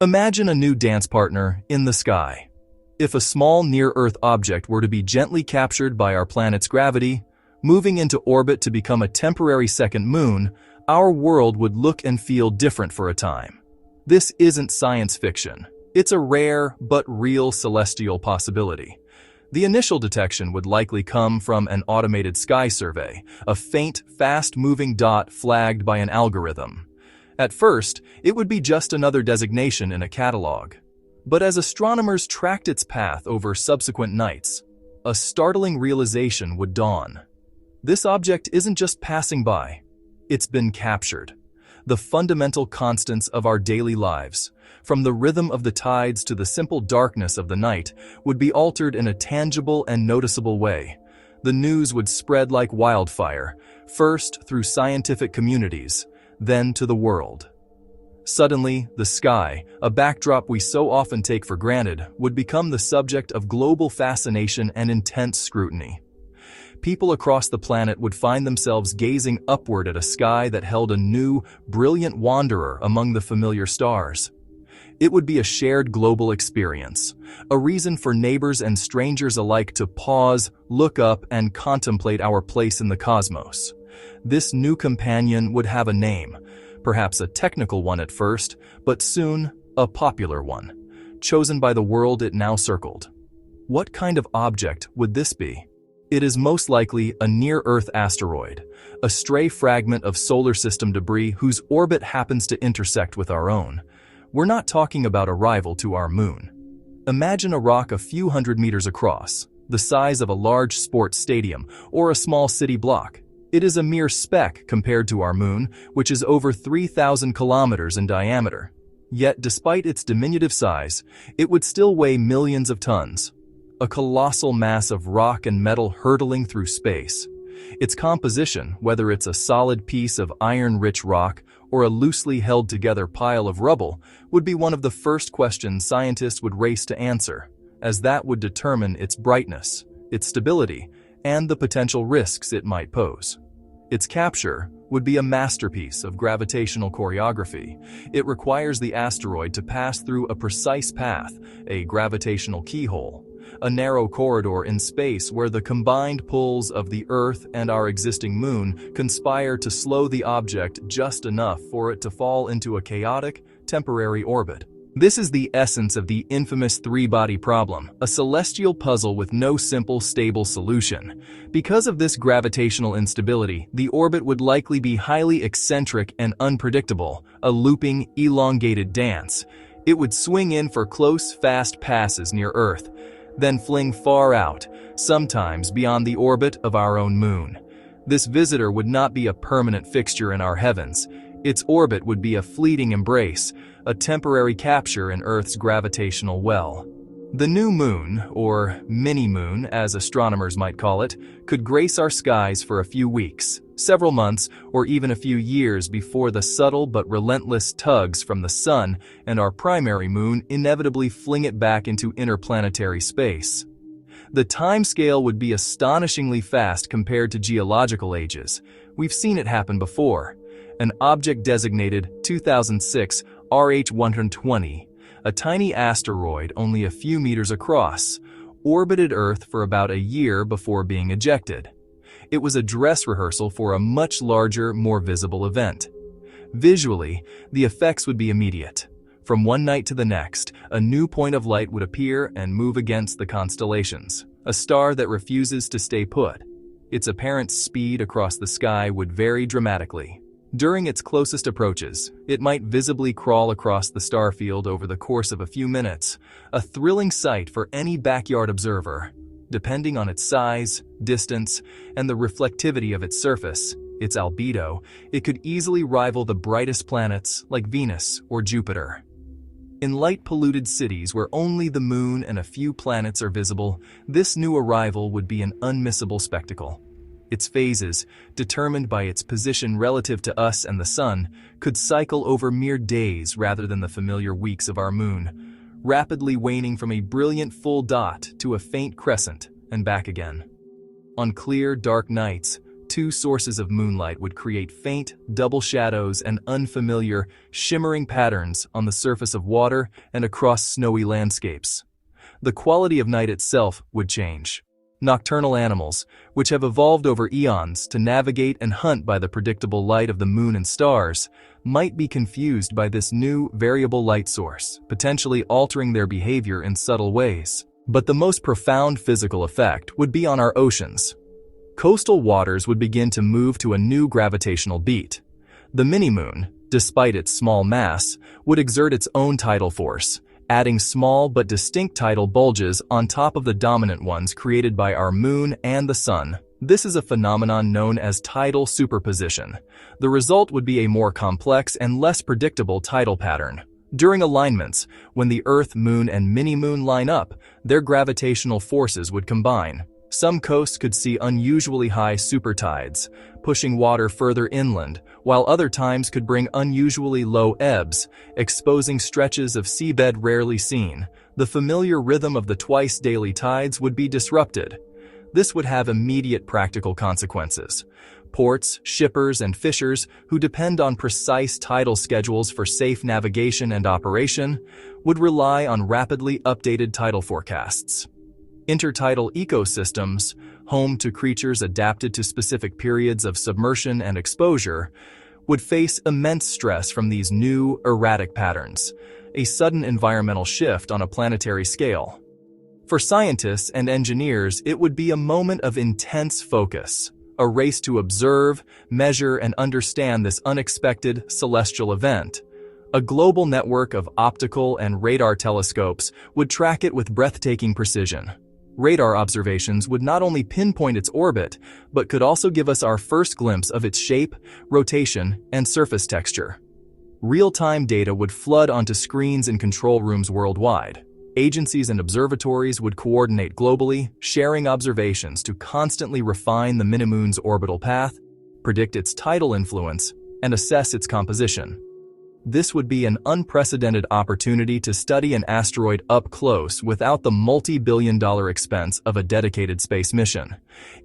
Imagine a new dance partner in the sky. If a small near-Earth object were to be gently captured by our planet's gravity, moving into orbit to become a temporary second moon, our world would look and feel different for a time. This isn't science fiction. It's a rare but real celestial possibility. The initial detection would likely come from an automated sky survey, a faint, fast-moving dot flagged by an algorithm. At first, it would be just another designation in a catalog. But as astronomers tracked its path over subsequent nights, a startling realization would dawn. This object isn't just passing by. It's been captured. The fundamental constants of our daily lives, from the rhythm of the tides to the simple darkness of the night, would be altered in a tangible and noticeable way. The news would spread like wildfire, first through scientific communities, then to the world. Suddenly, the sky, a backdrop we so often take for granted, would become the subject of global fascination and intense scrutiny. People across the planet would find themselves gazing upward at a sky that held a new, brilliant wanderer among the familiar stars. It would be a shared global experience, a reason for neighbors and strangers alike to pause, look up, and contemplate our place in the cosmos. This new companion would have a name, perhaps a technical one at first, but soon a popular one, chosen by the world it now circled. What kind of object would this be? It is most likely a near-Earth asteroid, a stray fragment of solar system debris whose orbit happens to intersect with our own. We're not talking about a rival to our moon. Imagine a rock a few hundred meters across, the size of a large sports stadium or a small city block. It is a mere speck compared to our moon, which is over 3,000 kilometers in diameter. Yet, despite its diminutive size, it would still weigh millions of tons. A colossal mass of rock and metal hurtling through space. Its composition, whether it's a solid piece of iron-rich rock or a loosely held together pile of rubble, would be one of the first questions scientists would race to answer, as that would determine its brightness, its stability, and the potential risks it might pose. Its capture would be a masterpiece of gravitational choreography. It requires the asteroid to pass through a precise path, a gravitational keyhole, a narrow corridor in space where the combined pulls of the Earth and our existing moon conspire to slow the object just enough for it to fall into a chaotic, temporary orbit. This is the essence of the infamous three-body problem, a celestial puzzle with no simple, stable solution. Because of this gravitational instability, the orbit would likely be highly eccentric and unpredictable, a looping, elongated dance. It would swing in for close, fast passes near Earth, then fling far out, sometimes beyond the orbit of our own moon. This visitor would not be a permanent fixture in our heavens. Its orbit would be a fleeting embrace, a temporary capture in Earth's gravitational well. The new moon, or mini-moon as astronomers might call it, could grace our skies for a few weeks, several months, or even a few years before the subtle but relentless tugs from the Sun and our primary moon inevitably fling it back into interplanetary space. The timescale would be astonishingly fast compared to geological ages. We've seen it happen before. An object designated 2006 RH-120, a tiny asteroid only a few meters across, orbited Earth for about a year before being ejected. It was a dress rehearsal for a much larger, more visible event. Visually, the effects would be immediate. From one night to the next, a new point of light would appear and move against the constellations, a star that refuses to stay put. Its apparent speed across the sky would vary dramatically. During its closest approaches, it might visibly crawl across the starfield over the course of a few minutes, a thrilling sight for any backyard observer. Depending on its size, distance, and the reflectivity of its surface, its albedo, it could easily rival the brightest planets like Venus or Jupiter. In light-polluted cities where only the moon and a few planets are visible, this new arrival would be an unmissable spectacle. Its phases, determined by its position relative to us and the Sun, could cycle over mere days rather than the familiar weeks of our moon, rapidly waning from a brilliant full dot to a faint crescent and back again. On clear, dark nights, two sources of moonlight would create faint, double shadows and unfamiliar, shimmering patterns on the surface of water and across snowy landscapes. The quality of night itself would change. Nocturnal animals, which have evolved over eons to navigate and hunt by the predictable light of the moon and stars, might be confused by this new, variable light source, potentially altering their behavior in subtle ways. But the most profound physical effect would be on our oceans. Coastal waters would begin to move to a new gravitational beat. The mini-moon, despite its small mass, would exert its own tidal force, adding small but distinct tidal bulges on top of the dominant ones created by our moon and the sun. This is a phenomenon known as tidal superposition. The result would be a more complex and less predictable tidal pattern. During alignments, when the Earth, Moon, and mini-moon line up, their gravitational forces would combine. Some coasts could see unusually high supertides, pushing water further inland, while other times could bring unusually low ebbs, exposing stretches of seabed rarely seen. The familiar rhythm of the twice-daily tides would be disrupted. This would have immediate practical consequences. Ports, shippers, and fishers who depend on precise tidal schedules for safe navigation and operation would rely on rapidly updated tidal forecasts. Intertidal ecosystems, home to creatures adapted to specific periods of submersion and exposure, would face immense stress from these new, erratic patterns, a sudden environmental shift on a planetary scale. For scientists and engineers, it would be a moment of intense focus, a race to observe, measure, and understand this unexpected celestial event. A global network of optical and radar telescopes would track it with breathtaking precision. Radar observations would not only pinpoint its orbit, but could also give us our first glimpse of its shape, rotation, and surface texture. Real-time data would flood onto screens in control rooms worldwide. Agencies and observatories would coordinate globally, sharing observations to constantly refine the mini-moon's orbital path, predict its tidal influence, and assess its composition. This would be an unprecedented opportunity to study an asteroid up close without the multi-billion-dollar expense of a dedicated space mission.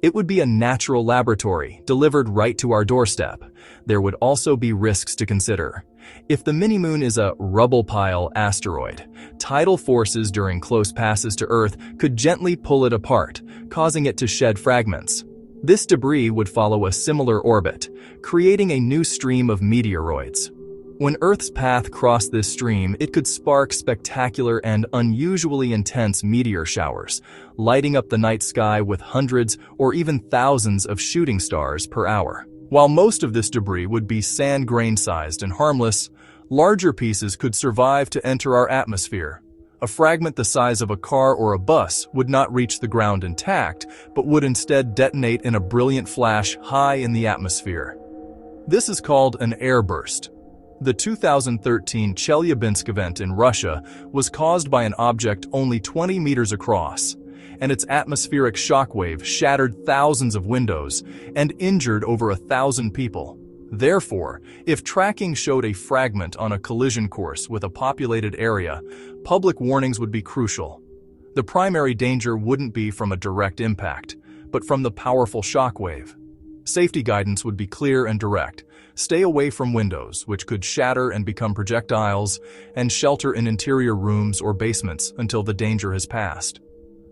It would be a natural laboratory, delivered right to our doorstep. There would also be risks to consider. If the mini-moon is a rubble pile asteroid, tidal forces during close passes to Earth could gently pull it apart, causing it to shed fragments. This debris would follow a similar orbit, creating a new stream of meteoroids. When Earth's path crossed this stream, it could spark spectacular and unusually intense meteor showers, lighting up the night sky with hundreds or even thousands of shooting stars per hour. While most of this debris would be sand grain-sized and harmless, larger pieces could survive to enter our atmosphere. A fragment the size of a car or a bus would not reach the ground intact, but would instead detonate in a brilliant flash high in the atmosphere. This is called an airburst. The 2013 Chelyabinsk event in Russia was caused by an object only 20 meters across, and its atmospheric shockwave shattered thousands of windows and injured over 1,000 people. Therefore, if tracking showed a fragment on a collision course with a populated area, public warnings would be crucial. The primary danger wouldn't be from a direct impact, but from the powerful shockwave. Safety guidance would be clear and direct. Stay away from windows, which could shatter and become projectiles, and shelter in interior rooms or basements until the danger has passed.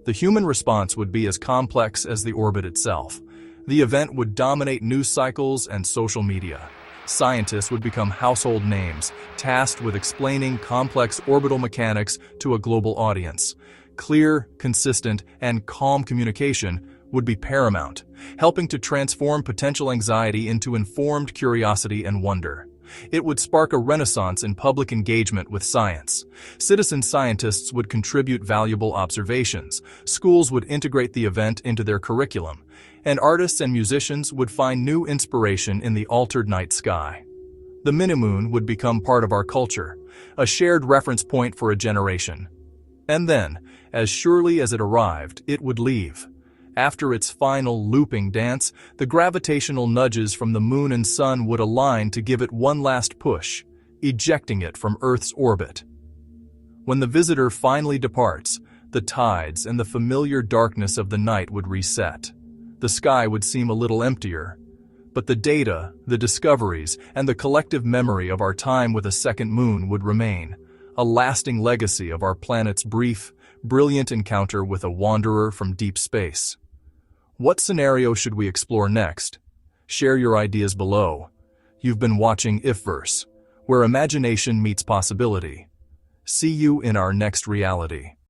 The human response would be as complex as the orbit itself. The event would dominate news cycles and social media. Scientists would become household names, tasked with explaining complex orbital mechanics to a global audience. Clear, consistent, and calm communication would be paramount, helping to transform potential anxiety into informed curiosity and wonder. It would spark a renaissance in public engagement with science. Citizen scientists would contribute valuable observations, schools would integrate the event into their curriculum, and artists and musicians would find new inspiration in the altered night sky. The mini-moon would become part of our culture, a shared reference point for a generation. And then, as surely as it arrived, it would leave. After its final looping dance, the gravitational nudges from the moon and sun would align to give it one last push, ejecting it from Earth's orbit. When the visitor finally departs, the tides and the familiar darkness of the night would reset. The sky would seem a little emptier, But the data, the discoveries, and the collective memory of our time with a second moon would remain, a lasting legacy of our planet's brief, brilliant encounter with a wanderer from deep space. What scenario should we explore next? Share your ideas below. You've been watching IfVerse, where imagination meets possibility. See you in our next reality.